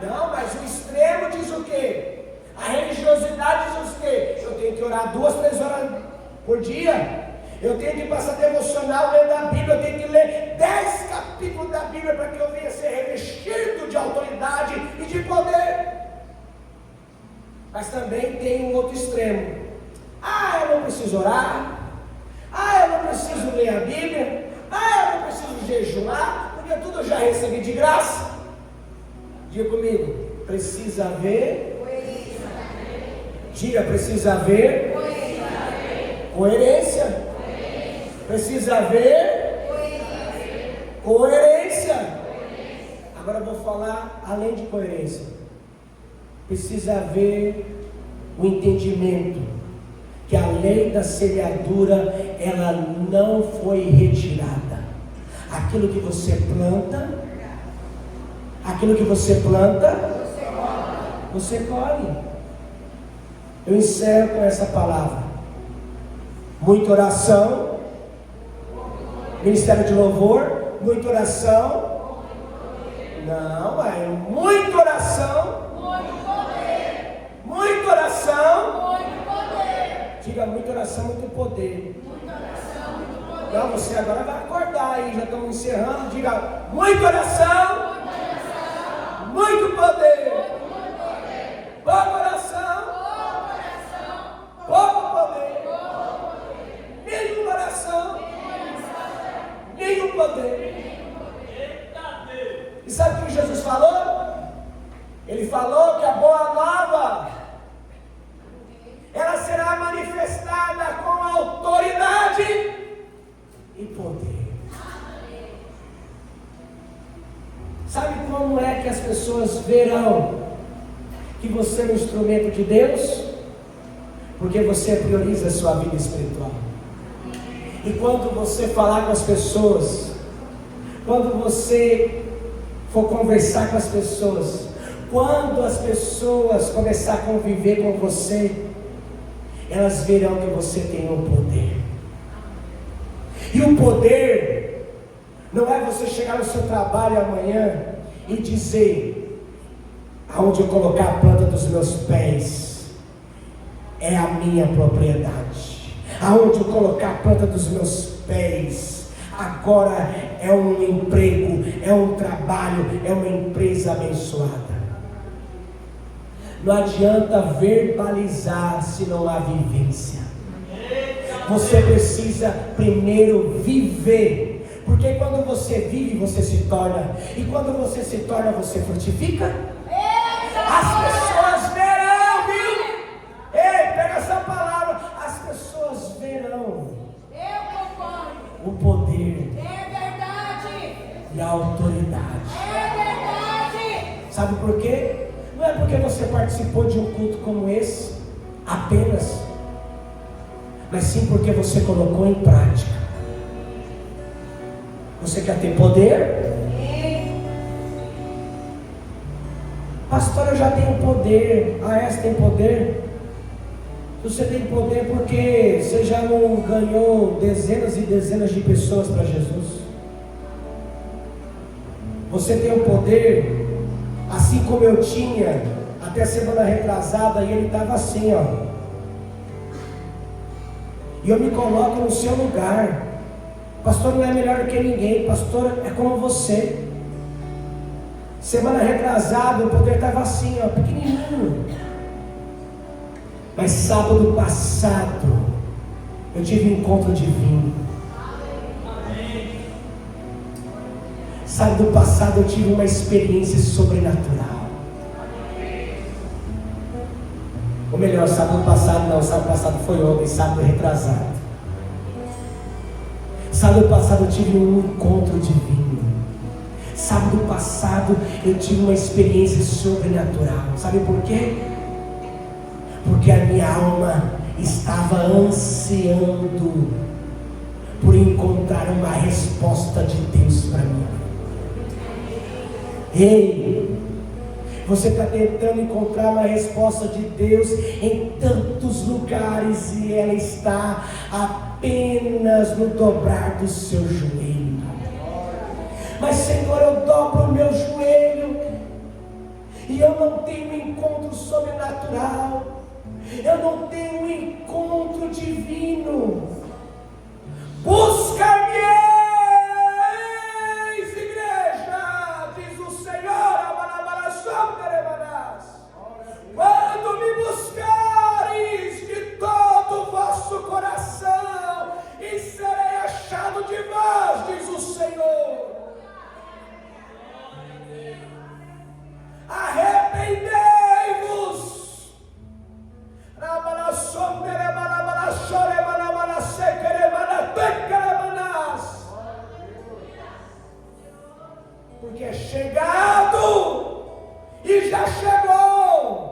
Não, mas o extremo diz o quê? A religiosidade diz o quê? Eu tenho que orar 2, 3 horas por dia. Eu tenho que passar devocional lendo a Bíblia. Eu tenho que ler 10 capítulos da Bíblia para que eu venha ser revestido de autoridade e de poder. Mas também tem um outro extremo. Ah, eu não preciso orar. Ah, eu não preciso ler a Bíblia. Ah, eu não preciso jejuar, porque tudo eu já recebi de graça. Diga comigo, precisa haver. Diga, precisa haver coerência. Precisa haver coerência. Agora eu vou falar além de coerência. Precisa haver o entendimento que a lei da semeadura, ela não foi retirada. Aquilo que você planta, você colhe. Eu encerro com essa palavra. Muita oração, ministério de louvor, muita oração. Não, é muita oração. Muita oração. Diga, muita oração, muito poder. Não, você agora vai acordar aí, já estamos encerrando. Diga, muita oração, muito poder. Pouca oração, pouco poder. Nenhuma oração, Jesus falou? Ele falou que a boa nova, ela será manifestada com autoridade e poder. Sabe como é que as pessoas verão que você é um instrumento de Deus? Porque você prioriza a sua vida espiritual. E quando você falar com as pessoas, quando você for conversar com as pessoas, quando as pessoas começar a conviver com você, elas verão que você tem um poder. E o poder não é você chegar no seu trabalho amanhã e dizer: aonde eu colocar a planta dos meus pés é a minha propriedade. Aonde eu colocar a planta dos meus pés agora é um emprego, é um trabalho, é uma empresa abençoada. Não adianta verbalizar se não há vivência. Você precisa primeiro viver, porque quando você vive, você se torna, e quando você se torna, você frutifica. As pessoas verão, viu? Ei, pega essa palavra. As pessoas verão o poder e a autoridade. Sabe por quê? Não é porque você participou de um culto como esse apenas, mas sim porque você colocou em prática. Você quer ter poder? Pastor, eu já tenho poder. Ah, essa tem poder? Você tem poder porque você já não ganhou dezenas e dezenas de pessoas para Jesus. Você tem o poder, assim como eu tinha até a semana retrasada, e ele estava assim, ó. E eu me coloco no seu lugar. Pastor não é melhor do que ninguém, pastor é como você. Semana retrasada o poder estava assim, ó, pequenininho. Mas sábado passado eu tive um encontro divino. Sábado passado eu tive uma experiência sobrenatural. Ou melhor, sábado passado não, sábado passado foi ontem, sábado retrasado. Sábado passado eu tive um encontro divino. Sábado passado eu tive uma experiência sobrenatural. Sabe por quê? Porque a minha alma estava ansiando por encontrar uma resposta de Deus para mim. Ei, você está tentando encontrar uma resposta de Deus em tantos lugares e ela está apenas no dobrar do seu joelho. Mas Senhor, eu dobro o meu joelho e eu não tenho um encontro sobrenatural, eu não tenho um encontro divino. Busca-me, igreja, diz o Senhor. Quando me buscares de todo o vosso coração, e serei achado de vós, diz o Senhor. Arrependei-vos. Porque é chegado e já chegou.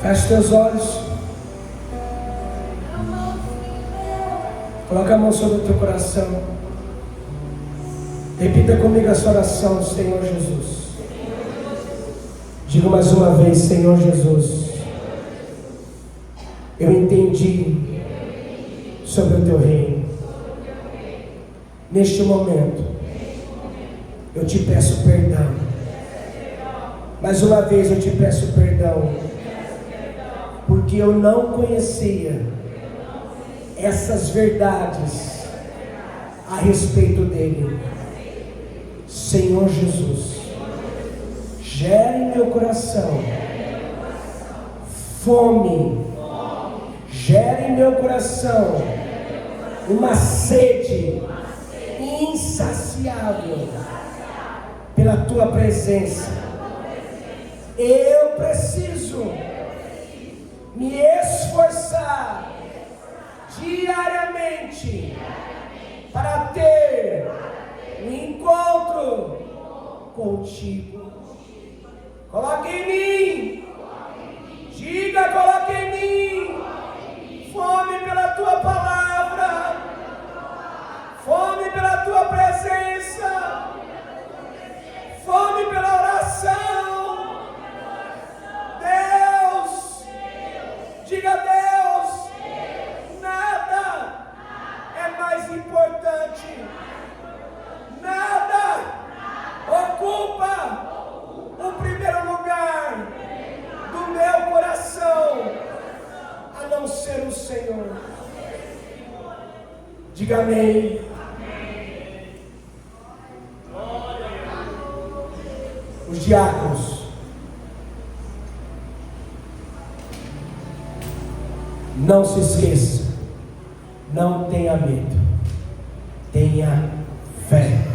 Feche teus olhos. Coloca a mão sobre o teu coração. Repita comigo essa oração, Senhor Jesus. Diga mais uma vez, Senhor Jesus. Eu entendi sobre o teu reino. Neste momento, eu te peço perdão Mais uma vez eu te peço perdão, porque eu não conhecia essas verdades a respeito dele. Senhor Jesus, gera em meu coração fome, gera em meu coração uma sede insaciável pela tua presença. Eu preciso me esforçar diariamente para ter um encontro contigo. Coloque em mim, diga, coloque em mim fome pela tua palavra, fome pela tua presença, fome pela oração. Deus, diga Deus, nada é mais importante, nada ocupa o primeiro lugar do meu coração, a não ser o Senhor. Diga amém. Os diáconos, não se esqueça, não tenha medo, tenha fé.